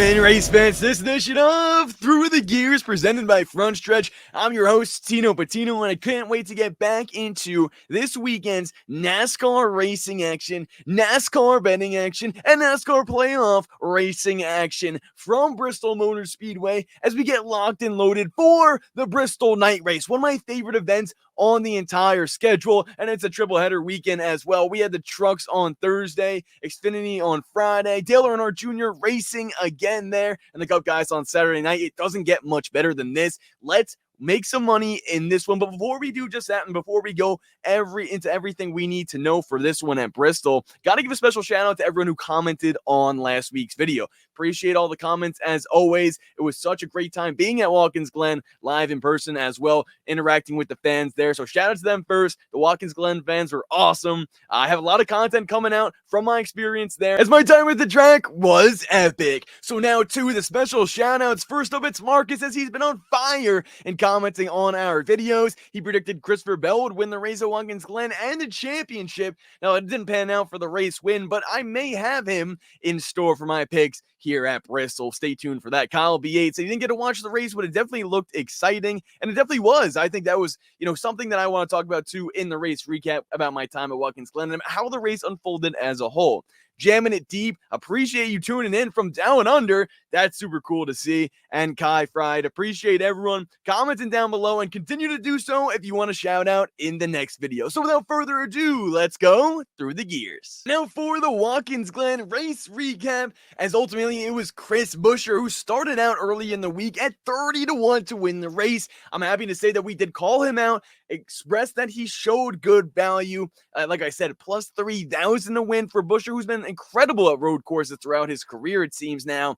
in, race fans, this edition of Through the Gears presented by Front Stretch. I'm your host, Tino, and I can't wait to get back into this weekend's NASCAR racing action, NASCAR betting action, and NASCAR playoff racing action from Bristol Motor Speedway as we get locked and loaded for the Bristol Night Race, one of my favorite events on the entire schedule, and it's a triple header weekend as well. We had the trucks on Thursday, Xfinity on Friday, Dale Earnhardt Jr. racing again there, and the Cup guys on Saturday night. It doesn't get much better than this. Let's make some money in this one. But before we do just that, and before we go into everything we need to know for this one at Bristol, got to give a special shout out to everyone who commented on last week's video. Appreciate all the comments as always. It was such a great time being at Watkins Glen live in person as well, interacting with the fans there. So shout out to them first. The Watkins Glen fans were awesome. I have a lot of content coming out from my experience there, as my time at the track was epic. So now to the special shout outs. First up, it's Marcus, as he's been on fire and commenting on our videos. He predicted Christopher Bell would win the race at Watkins Glen and the championship. Now, it didn't pan out for the race win, but I may have him in store for my picks here at Bristol. Stay tuned for that. Kyle B8 said he didn't get to watch the race, but it definitely looked exciting, and it definitely was. I think that was, something that I want to talk about too in the race recap about my time at Watkins Glen and how the race unfolded as a whole. Jamming it deep. Appreciate you tuning in from down under. That's super cool to see. And Kai Fried, appreciate everyone commenting down below, and continue to do so if you want to shout out in the next video. So without further ado, let's go through the gears. Now for the Watkins Glen race recap, as ultimately it was Chris Buescher who started out early in the week at 30-1 to win the race. I'm happy to say that we did call him out, expressed that he showed good value. Like I said, plus 3,000 to win for Buescher, who's been incredible at road courses throughout his career, it seems now.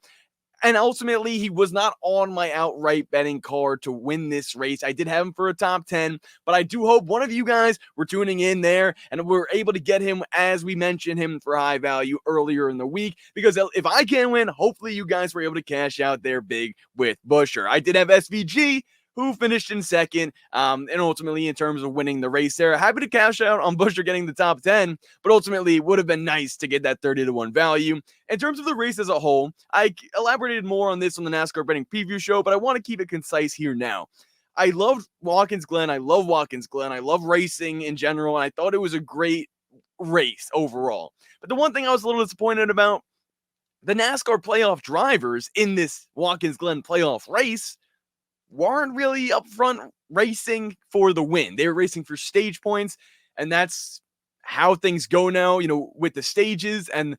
And ultimately, he was not on my outright betting card to win this race. I did have him for a top 10, but I do hope one of you guys were tuning in there and were able to get him, as we mentioned him, for high value earlier in the week. Because if I can win, hopefully you guys were able to cash out there big with Buescher. I did have SVG, who finished in second, and ultimately in terms of winning the race there. Happy to cash out on Buescher getting the top 10, but ultimately it would have been nice to get that 30-1 value. In terms of the race as a whole, I elaborated more on this on the NASCAR Betting Preview Show, but I want to keep it concise here now. I loved Watkins Glen. I love Watkins Glen. I love racing in general, and I thought it was a great race overall. But the one thing I was a little disappointed about, the NASCAR playoff drivers in this Watkins Glen playoff race weren't really up front racing for the win. They were racing for stage points, and that's how things go now, with the stages and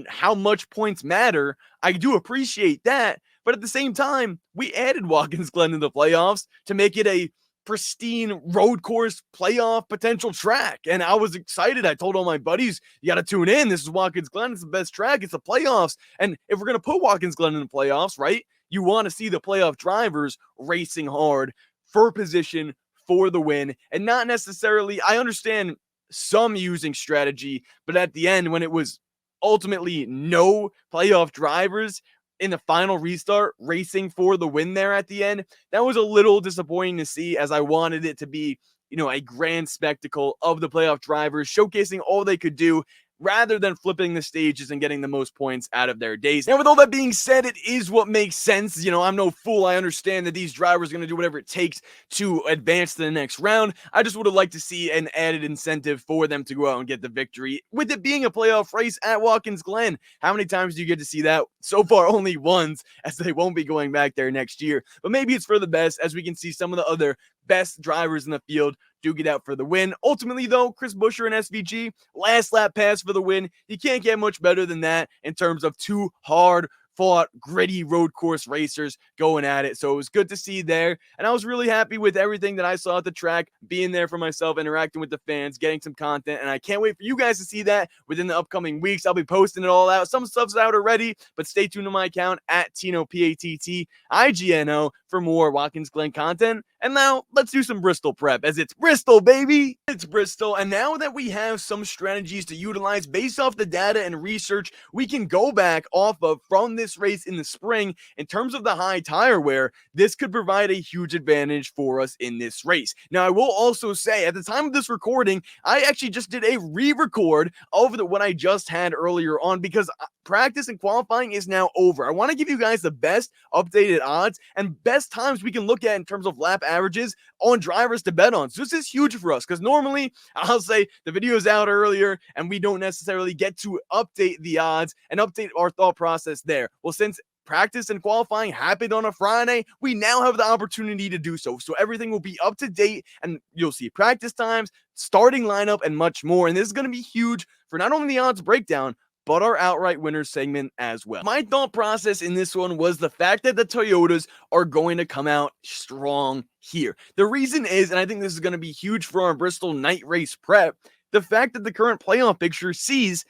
how much points matter. I do appreciate that, but at the same time, we added Watkins Glen in the playoffs to make it a pristine road course playoff potential track, and I was excited. I told all my buddies, you got to tune in. This is Watkins Glen. It's the best track. It's the playoffs, and if we're going to put Watkins Glen in the playoffs, right, you want to see the playoff drivers racing hard for position for the win, and not necessarily, I understand some using strategy, but at the end, when it was ultimately no playoff drivers in the final restart racing for the win there at the end, that was a little disappointing to see, as I wanted it to be, a grand spectacle of the playoff drivers showcasing all they could do, rather than flipping the stages and getting the most points out of their days. Now, with all that being said, it is what makes sense. I'm no fool. I understand that these drivers are going to do whatever it takes to advance to the next round. I just would have liked to see an added incentive for them to go out and get the victory, with it being a playoff race at Watkins Glen. How many times do you get to see that? So far, only once, as they won't be going back there next year. But maybe it's for the best, as we can see some of the other best drivers in the field do get out for the win. Ultimately, though, Chris Buescher and SVG, last lap pass for the win. You can't get much better than that in terms of two hard-fought, gritty road course racers going at it. So it was good to see there, and I was really happy with everything that I saw at the track, being there for myself, interacting with the fans, getting some content, and I can't wait for you guys to see that within the upcoming weeks. I'll be posting it all out. Some stuff's out already, but stay tuned to my account at Tino, Pattigno, for more Watkins Glen content. And now let's do some Bristol prep, as it's Bristol, baby. It's Bristol. And now that we have some strategies to utilize based off the data and research we can go back off of from this race in the spring, in terms of the high tire wear, this could provide a huge advantage for us in this race. Now, I will also say, at the time of this recording, I actually just did a re-record of what I just had earlier on, because practice and qualifying is now over. I want to give you guys the best updated odds and best times we can look at in terms of lap averages on drivers to bet on. So this is huge for us because normally I'll say the video is out earlier and we don't necessarily get to update the odds and update our thought process there. Well, since practice and qualifying happened on a Friday, we now have the opportunity to do so. So everything will be up to date and you'll see practice times, starting lineup, and much more. And this is going to be huge for not only the odds breakdown, but our outright winners segment as well. My thought process in this one was the fact that the Toyotas are going to come out strong here. The reason is, and I think this is going to be huge for our Bristol night race prep, the fact that the current playoff picture sees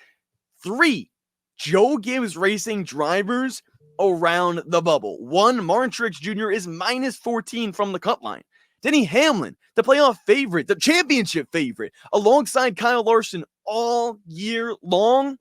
3 Joe Gibbs Racing drivers around the bubble. 1, Martin Truex Jr. is minus 14 from the cut line. Denny Hamlin, the playoff favorite, the championship favorite, alongside Kyle Larson all year long,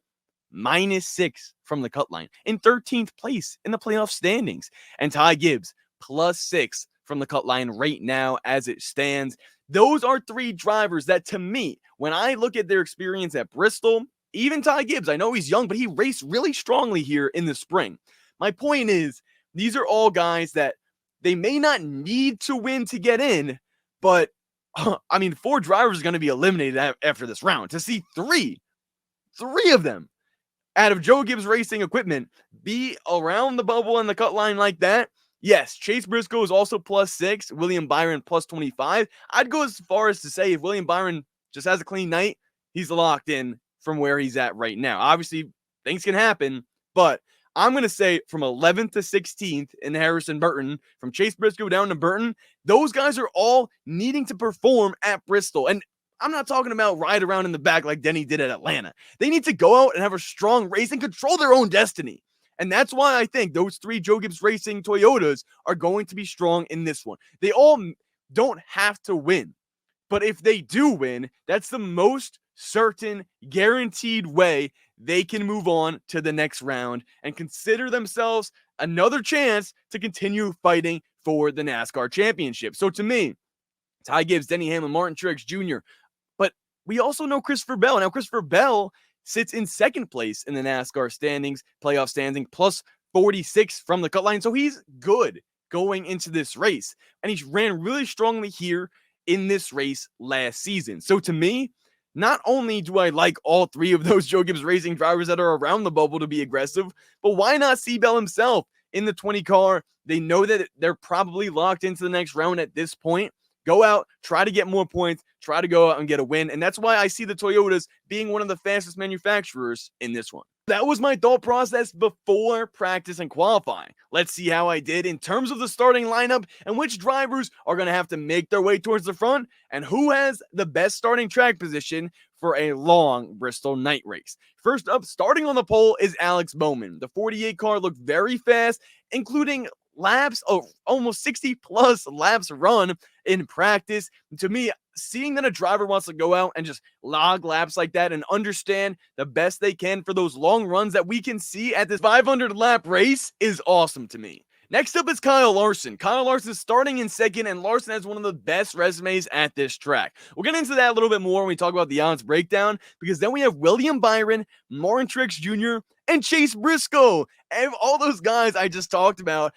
minus 6 from the cut line, in 13th place in the playoff standings. And Ty Gibbs, plus 6 from the cut line right now as it stands. Those are 3 drivers that, to me, when I look at their experience at Bristol, even Ty Gibbs, I know he's young, but he raced really strongly here in the spring. My point is, these are all guys that they may not need to win to get in, but, 4 drivers are going to be eliminated after this round. To see 3 of them out of Joe Gibbs Racing equipment be around the bubble and the cut line like that, yes, Chase Briscoe is also plus 6, William Byron plus 25. I'd go as far as to say if William Byron just has a clean night, he's locked in from where he's at right now. Obviously, things can happen, but I'm going to say from 11th to 16th in Harrison Burton, from Chase Briscoe down to Burton, those guys are all needing to perform at Bristol. And I'm not talking about ride around in the back like Denny did at Atlanta. They need to go out and have a strong race and control their own destiny. And that's why I think those 3 Joe Gibbs Racing Toyotas are going to be strong in this one. They all don't have to win. But if they do win, that's the most certain, guaranteed way they can move on to the next round and consider themselves another chance to continue fighting for the NASCAR championship. So to me, Ty Gibbs, Denny Hamlin, Martin Truex Jr., but we also know Christopher Bell. Now, Christopher Bell sits in 2nd place in the NASCAR standings, playoff standing, plus 46 from the cut line. So he's good going into this race. And he ran really strongly here in this race last season. So to me, not only do I like all 3 of those Joe Gibbs Racing drivers that are around the bubble to be aggressive, but why not see Bell himself in the 20 car? They know that they're probably locked into the next round at this point. Go out, try to get more points, try to go out and get a win. And that's why I see the Toyotas being one of the fastest manufacturers in this one. That was my thought process before practice and qualifying. Let's see how I did in terms of the starting lineup and which drivers are going to have to make their way towards the front and who has the best starting track position for a long Bristol night race. First up, starting on the pole is Alex Bowman. The 48 car looked very fast, including laps, almost 60 plus laps run in practice. To me, seeing that a driver wants to go out and just log laps like that and understand the best they can for those long runs that we can see at this 500 lap race is awesome to me. Next up is Kyle Larson. Kyle Larson is starting in 2nd, and Larson has one of the best resumes at this track. We'll get into that a little bit more when we talk about the odds breakdown, because then we have William Byron, Martin Truex Jr., and Chase Briscoe. And all those guys I just talked about,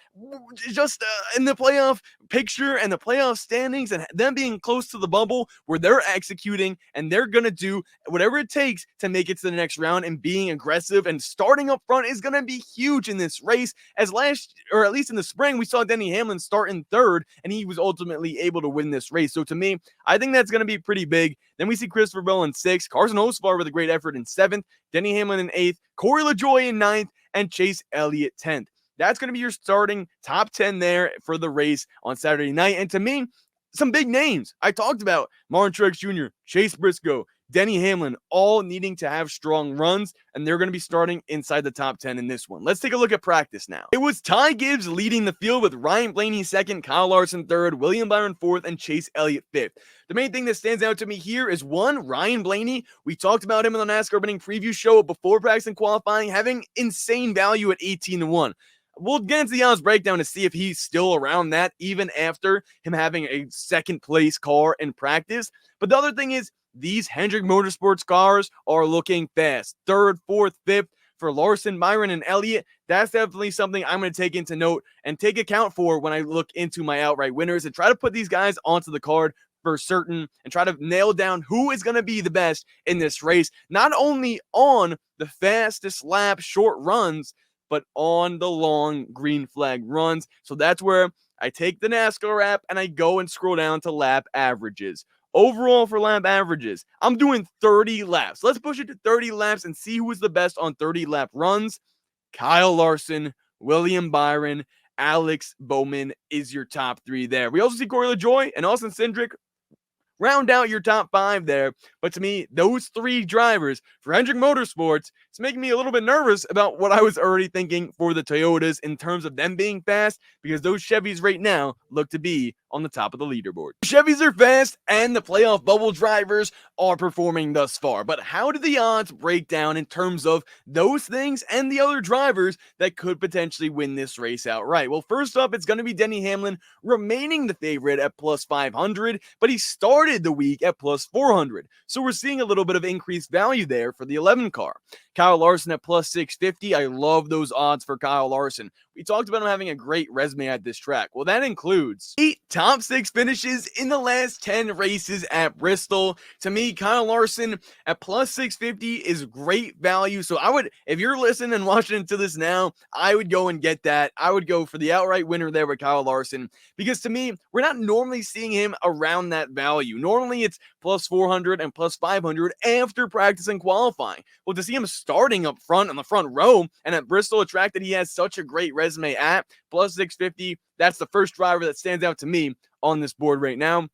just in the playoff picture and the playoff standings and them being close to the bubble where they're executing and they're going to do whatever it takes to make it to the next round, and being aggressive and starting up front is going to be huge in this race. As last, or at least in the spring, we saw Denny Hamlin start in 3rd and he was ultimately able to win this race. So to me, I think that's going to be pretty big. Then we see Christopher Bell in 6th, Carson Hocevar with a great effort in 7th, Denny Hamlin in 8th, Corey LaJoie in 9th, and Chase Elliott 10th. That's going to be your starting top 10 there for the race on Saturday night. And to me, some big names. I talked about Martin Truex Jr., Chase Briscoe, Denny Hamlin, all needing to have strong runs, and they're going to be starting inside the top 10 in this one. Let's take a look at practice now. It was Ty Gibbs leading the field with Ryan Blaney 2nd, Kyle Larson 3rd, William Byron 4th, and Chase Elliott 5th. The main thing that stands out to me here is 1, Ryan Blaney. We talked about him in the NASCAR winning preview show before practice and qualifying, having insane value at 18-1. We'll get into the odds breakdown to see if he's still around that, even after him having a 2nd place car in practice. But the other thing is, these Hendrick Motorsports cars are looking fast. 3rd, 4th, 5th for Larson, Byron, and Elliott, that's definitely something I'm going to take into note and take account for when I look into my outright winners and try to put these guys onto the card for certain and try to nail down who is going to be the best in this race, not only on the fastest lap short runs, but on the long green flag runs. So that's where I take the NASCAR app and I go and scroll down to lap averages. Overall for lap averages, I'm doing 30 laps. Let's push it to 30 laps and see who is the best on 30 lap runs. Kyle Larson, William Byron, Alex Bowman is your top 3 there. We also see Corey LaJoie and Austin Cindric round out your top 5 there. But to me, those 3 drivers for Hendrick Motorsports, it's making me a little bit nervous about what I was already thinking for the Toyotas in terms of them being fast, because those Chevys right now look to be on the top of the leaderboard. Chevys are fast and the playoff bubble drivers are performing thus far. But how do the odds break down in terms of those things and the other drivers that could potentially win this race outright? Well, first up, it's going to be Denny Hamlin remaining the favorite at plus 500, but he started the week at plus 400. So we're seeing a little bit of increased value there for the 11 car. Kyle Larson at plus 650. I love those odds for Kyle Larson. We talked about him having a great resume at this track. Well, that includes 8 top 6 finishes in the last 10 races at Bristol. To me, Kyle Larson at plus 650 is great value. So I would, if you're listening and watching to this now, I would go and get that. I would go for the outright winner there with Kyle Larson, because to me, we're not normally seeing him around that value. Normally it's plus 400 and plus 500 after practice and qualifying. Well, to see him starting up front on the front row and at Bristol, a track that he has such a great resume at, plus 650, that's the first driver that stands out to me on this board right now.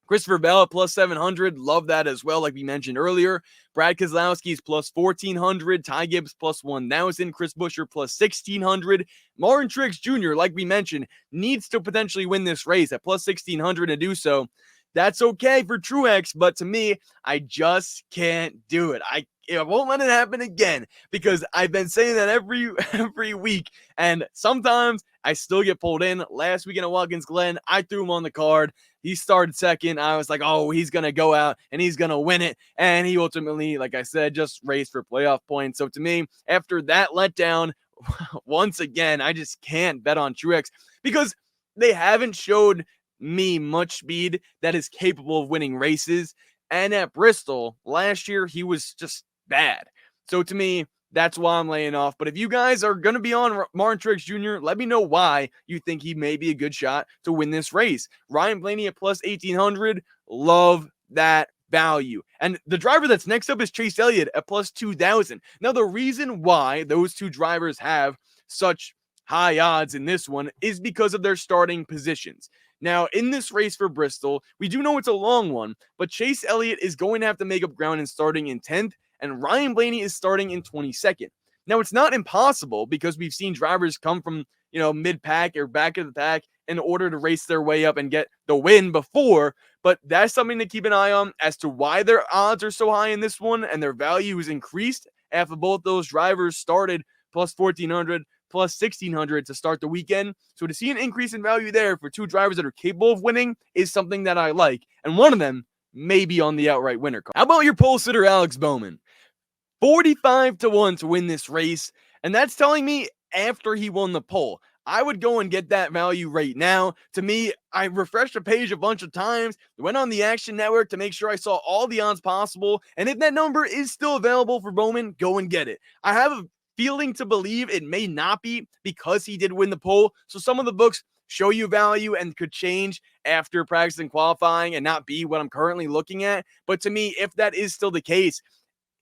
Christopher Bell at plus 700. Love that as well, like we mentioned earlier. Brad Keselowski's plus 1,400. Ty Gibbs plus 1,000. Chris Buescher plus 1,600. Martin Truex Jr., like we mentioned, needs to potentially win this race at plus 1,600 to do so. That's okay for Truex, but to me, I just can't do it. I won't let it happen again, because I've been saying that every week, and sometimes I still get pulled in. Last weekend at Watkins Glen, I threw him on the card. He started second. I was like, oh, he's going to go out and he's going to win it. And he ultimately, like I said, just raced for playoff points. So to me, after that letdown, once again, I just can't bet on Truex, because they haven't showed me much speed that is capable of winning races. And at Bristol last year, he was just bad. So to me, that's why I'm laying off. But if you guys are going to be on Martin Truex Jr., let me know why you think he may be a good shot to win this race. Ryan Blaney at plus 1,800. Love that value. And the driver that's next up is Chase Elliott at plus 2,000. Now, the reason why those two drivers have such high odds in this one is because of their starting positions. Now, in this race for Bristol, we do know it's a long one, but Chase Elliott is going to have to make up ground in starting in 10th, and Ryan Blaney is starting in 22nd. Now, it's not impossible, because we've seen drivers come from, mid-pack or back of the pack in order to race their way up and get the win before, but that's something to keep an eye on as to why their odds are so high in this one, and their value is increased after both those drivers started plus 1,400, plus 1,600 to start the weekend. So to see an increase in value there for two drivers that are capable of winning is something that I like, and one of them may be on the outright winner card. How about your pole sitter, Alex Bowman? 45-1 to win this race, and that's telling me after he won the pole. I would go and get that value right now. To me, I refreshed the page a bunch of times, went on the Action Network to make sure I saw all the odds possible, and if that number is still available for Bowman, go and get it. I have a feeling to believe it may not be, because he did win the pole, so some of the books show you value and could change after practice and qualifying and not be what I'm currently looking at. But to me, if that is still the case,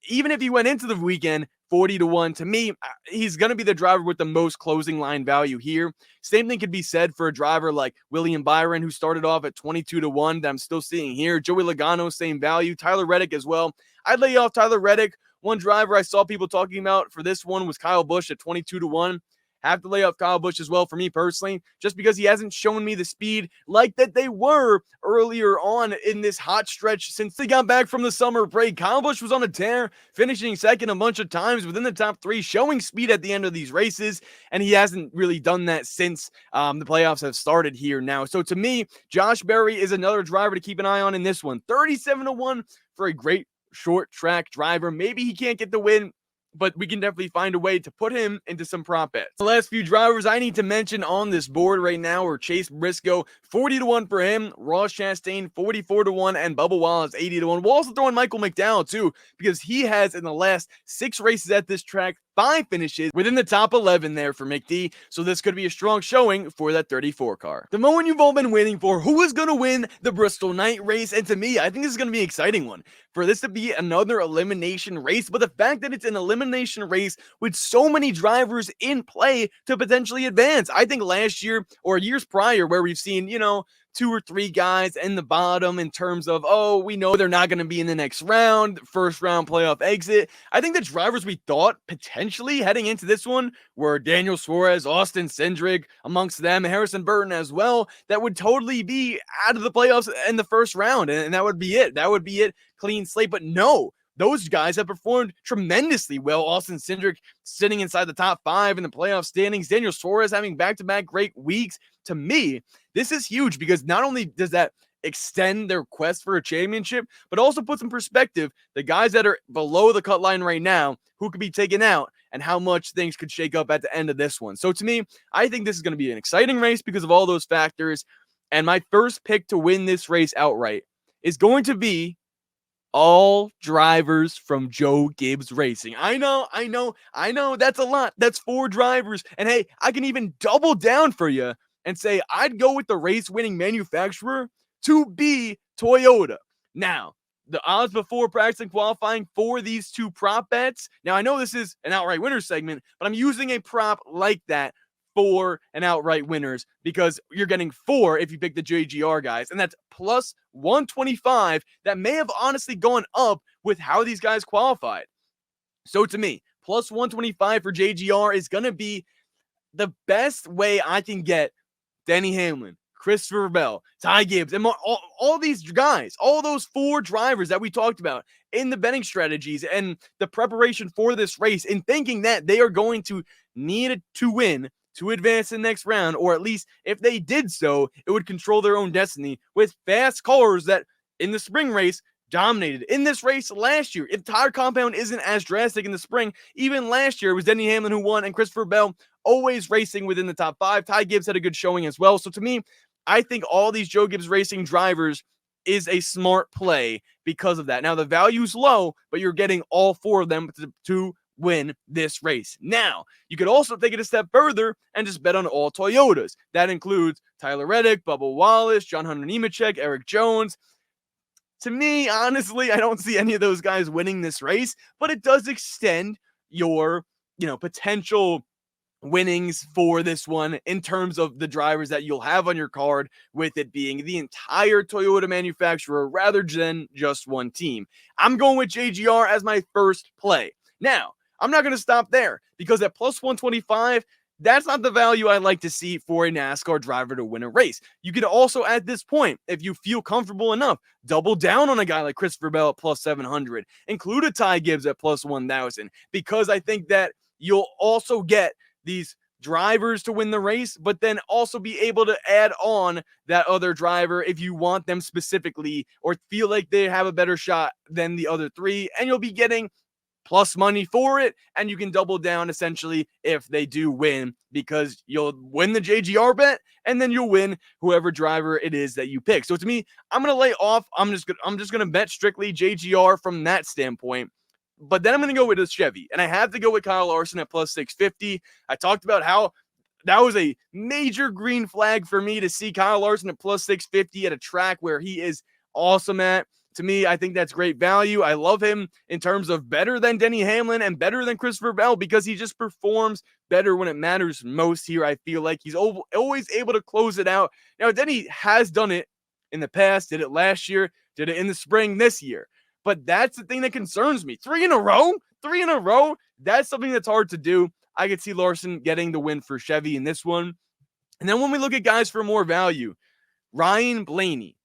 even if he went into the weekend 40-1, to me, he's going to be the driver with the most closing line value here. Same thing could be said for a driver like William Byron, who started off at 22-1 that I'm still seeing here. Joey Logano, same value. Tyler Reddick as well. I'd lay off Tyler Reddick. One driver I saw people talking about for this one was Kyle Busch at 22-1. Have to lay off Kyle Busch as well for me personally, just because he hasn't shown me the speed like that they were earlier on in this hot stretch since they got back from the summer break. Kyle Busch was on a tear, finishing second a bunch of times within the top 3, showing speed at the end of these races, and he hasn't really done that since the playoffs have started here now. So to me, Josh Berry is another driver to keep an eye on in this one. 37-1 for a great short track driver. Maybe he can't get the win but we can definitely find a way to put him into some prop bets. The last few drivers I need to mention on this board right now are Chase Briscoe, 40-1 for him, Ross Chastain, 44-1, and Bubba Wallace, 80-1. We'll also throw in Michael McDowell, too, because he has, in the last 6 races at this track, 5 finishes within the top 11 there for McD, so this could be a strong showing for that 34 car. The moment you've all been waiting for, who is going to win the Bristol night race? And to me, I think this is going to be an exciting one. For this to be another elimination race, but the fact that it's an elimination race with so many drivers in play to potentially advance. I think last year or years prior where we've seen, 2 or 3 guys in the bottom in terms of, oh, we know they're not going to be in the next round, first round playoff exit. I think the drivers we thought potentially heading into this one were Daniel Suarez, Austin Cindric, amongst them, Harrison Burton as well, that would totally be out of the playoffs in the first round. And that would be it. That would be it. Clean slate. But no, those guys have performed tremendously well. Austin Cindric sitting inside the top 5 in the playoff standings. Daniel Suarez having back-to-back great weeks. To me, this is huge because not only does that extend their quest for a championship, but also puts in perspective the guys that are below the cut line right now who could be taken out and how much things could shake up at the end of this one. So to me, I think this is going to be an exciting race because of all those factors. And my first pick to win this race outright is going to be all drivers from Joe Gibbs Racing. I know. That's a lot. That's 4 drivers. And hey, I can even double down for you and say I'd go with the race-winning manufacturer to be Toyota. Now, the odds before practicing qualifying for these 2 prop bets. Now, I know this is an outright winner segment, but I'm using a prop like that for an outright winners because you're getting 4 if you pick the JGR guys, and that's plus 125. That may have honestly gone up with how these guys qualified. So to me, plus 125 for JGR is going to be the best way I can get Denny Hamlin, Christopher Bell, Ty Gibbs, and all these guys, all those 4 drivers that we talked about in the betting strategies and the preparation for this race, in thinking that they are going to need to win to advance the next round, or at least if they did so, it would control their own destiny with fast cars that in the spring race dominated. In this race last year, if tire compound isn't as drastic in the spring, even last year it was Denny Hamlin who won and Christopher Bell always racing within the top 5. Ty Gibbs had a good showing as well. So to me, I think all these Joe Gibbs Racing drivers is a smart play because of that. Now the value's low, but you're getting all 4 of them to win this race. Now, you could also take it a step further and just bet on all Toyotas. That includes Tyler Reddick, Bubba Wallace, John Hunter Nemechek, Eric Jones. To me, honestly, I don't see any of those guys winning this race, but it does extend your, potential winnings for this one in terms of the drivers that you'll have on your card, with it being the entire Toyota manufacturer rather than just one team. I'm going with JGR as my first play. Now, I'm not going to stop there because at plus 125, that's not the value I like to see for a NASCAR driver to win a race. You can also, at this point, if you feel comfortable enough, double down on a guy like Christopher Bell at plus 700, include a Ty Gibbs at plus 1,000, because I think that you'll also get these drivers to win the race, but then also be able to add on that other driver if you want them specifically or feel like they have a better shot than the other 3, and you'll be getting plus money for it, and you can double down essentially if they do win, because you'll win the JGR bet and then you'll win whoever driver it is that you pick. So to me, I'm going to lay off. I'm just going to bet strictly JGR from that standpoint. But then I'm going to go with a Chevy, and I have to go with Kyle Larson at plus 650. I talked about how that was a major green flag for me to see Kyle Larson at plus 650 at a track where he is awesome at. To me, I think that's great value. I love him in terms of better than Denny Hamlin and better than Christopher Bell because he just performs better when it matters most here. I feel like he's always able to close it out. Now, Denny has done it in the past, did it last year, did it in the spring this year. But that's the thing that concerns me. 3 in a row, that's something that's hard to do. I could see Larson getting the win for Chevy in this one. And then when we look at guys for more value, Ryan Blaney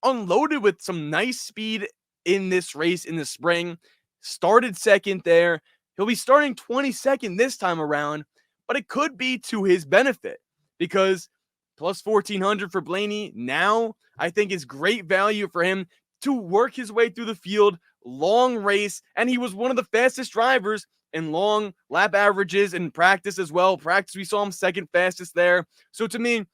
unloaded with some nice speed in this race in the spring, started second there. He'll be starting 22nd this time around, but it could be to his benefit because plus 1,400 for Blaney now, I think is great value for him to work his way through the field, long race, and he was one of the fastest drivers in long lap averages in practice as well. Practice, we saw him second fastest there. So to me,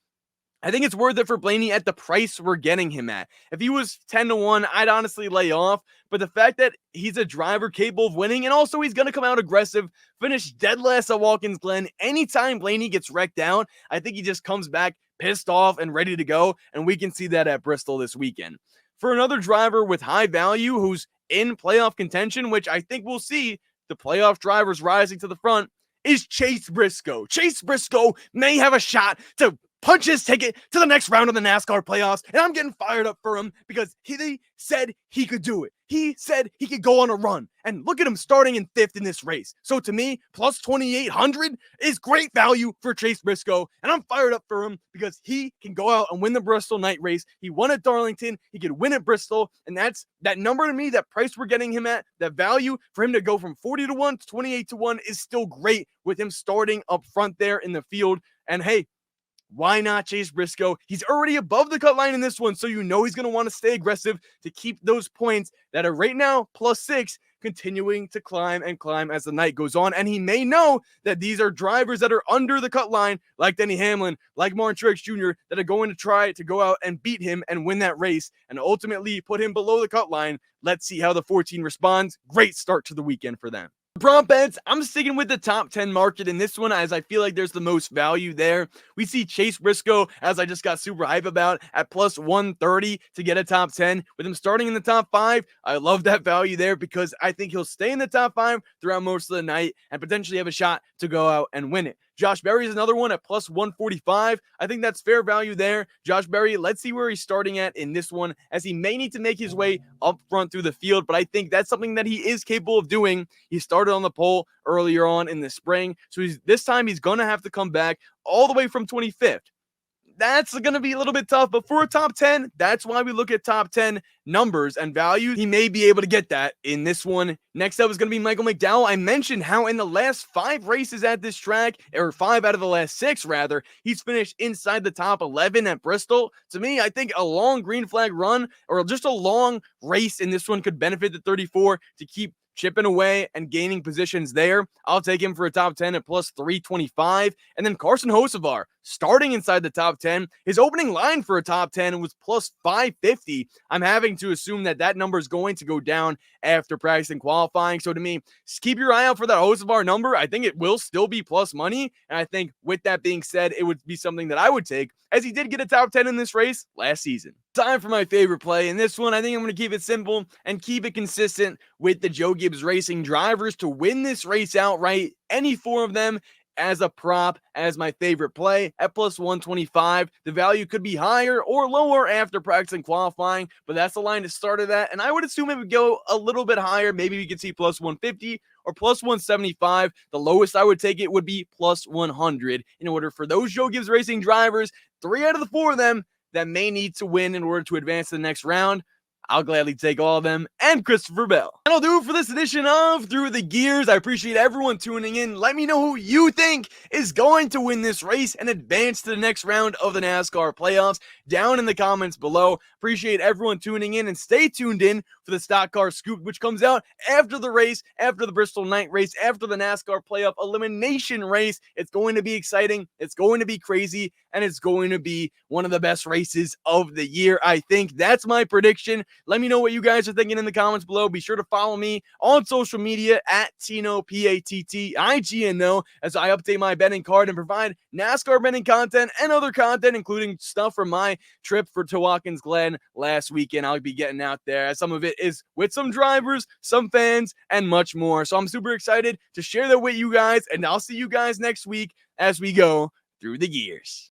I think it's worth it for Blaney at the price we're getting him at. If he was 10-1, I'd honestly lay off. But the fact that he's a driver capable of winning, and also he's going to come out aggressive, finish dead last at Watkins Glen. Anytime Blaney gets wrecked out, I think he just comes back pissed off and ready to go. And we can see that at Bristol this weekend. For another driver with high value who's in playoff contention, which I think we'll see the playoff drivers rising to the front, is Chase Briscoe. Chase Briscoe may have a shot to punch his ticket to the next round of the NASCAR playoffs, and I'm getting fired up for him because he said he could do it. He said he could go on a run, and look at him starting in 5th in this race. So to me, plus 2,800 is great value for Chase Briscoe, and I'm fired up for him because he can go out and win the Bristol night race. He won at Darlington, he could win at Bristol, and that's that number to me, that price we're getting him at, that value for him to go from 40-1 to 28-1 is still great with him starting up front there in the field. And hey, why not Chase Briscoe? He's already above the cut line in this one, so you know he's going to want to stay aggressive to keep those points that are right now +6 continuing to climb and climb as the night goes on. And he may know that these are drivers that are under the cut line, like Denny Hamlin, like Martin Truex Jr., that are going to try to go out and beat him and win that race and ultimately put him below the cut line. Let's see how the 14 responds. Great start to the weekend for them. Prop bets, I'm sticking with the top 10 market in this one as I feel like there's the most value there. We see Chase Briscoe, as I just got super hype about, at plus 130 to get a top 10. With him starting in the top 5, I love that value there because I think he'll stay in the top 5 throughout most of the night and potentially have a shot to go out and win it. Josh Berry is another one at plus 145. I think that's fair value there. Josh Berry, let's see where he's starting at in this one, as he may need to make his way up front through the field, but I think that's something that he is capable of doing. He started on the pole earlier on in the spring, so this time he's going to have to come back all the way from 25th. That's going to be a little bit tough, but for a top 10, that's why we look at top 10 numbers and value. He may be able to get that in this one. Next up is going to be Michael McDowell. I mentioned how in the last 5 races at this track, or 5 out of the last 6 rather, he's finished inside the top 11 at Bristol. To me, I think a long green flag run or just a long race in this one could benefit the 34 to keep chipping away and gaining positions there. I'll take him for a top 10 at plus 325. And then Carson Hocevar, starting inside the top 10. His opening line for a top 10 was plus 550. I'm having to assume that that number is going to go down after practice and qualifying. So to me, just keep your eye out for that Hocevar number. I think it will still be plus money. And I think with that being said, it would be something that I would take, as he did get a top 10 in this race last season. Time for my favorite play. In this one, I think I'm going to keep it simple and keep it consistent with the Joe Gibbs Racing drivers to win this race outright. Any 4 of them as a prop as my favorite play at plus 125. The value could be higher or lower after practice and qualifying, but that's the line to start at that. And I would assume it would go a little bit higher. Maybe we could see plus 150 or plus 175. The lowest I would take it would be plus 100 in order for those Joe Gibbs Racing drivers, 3 out of the 4 of them that may need to win in order to advance to the next round. I'll gladly take all of them and Christopher Bell. That'll do it for this edition of Through the Gears. I appreciate everyone tuning in. Let me know who you think is going to win this race and advance to the next round of the NASCAR playoffs down in the comments below. Appreciate everyone tuning in, and stay tuned in for the Stock Car Scoop, which comes out after the race, after the Bristol night race, after the NASCAR playoff elimination race. It's going to be exciting. It's going to be crazy, and it's going to be one of the best races of the year. I think that's my prediction. Let me know what you guys are thinking in the comments below. Be sure to follow me on social media at Tino, Pattigno, as I update my betting card and provide NASCAR betting content and other content, including stuff from my trip to Watkins Glen last weekend. I'll be getting out there. Some of it is with some drivers, some fans, and much more. So I'm super excited to share that with you guys, and I'll see you guys next week as we go through the gears.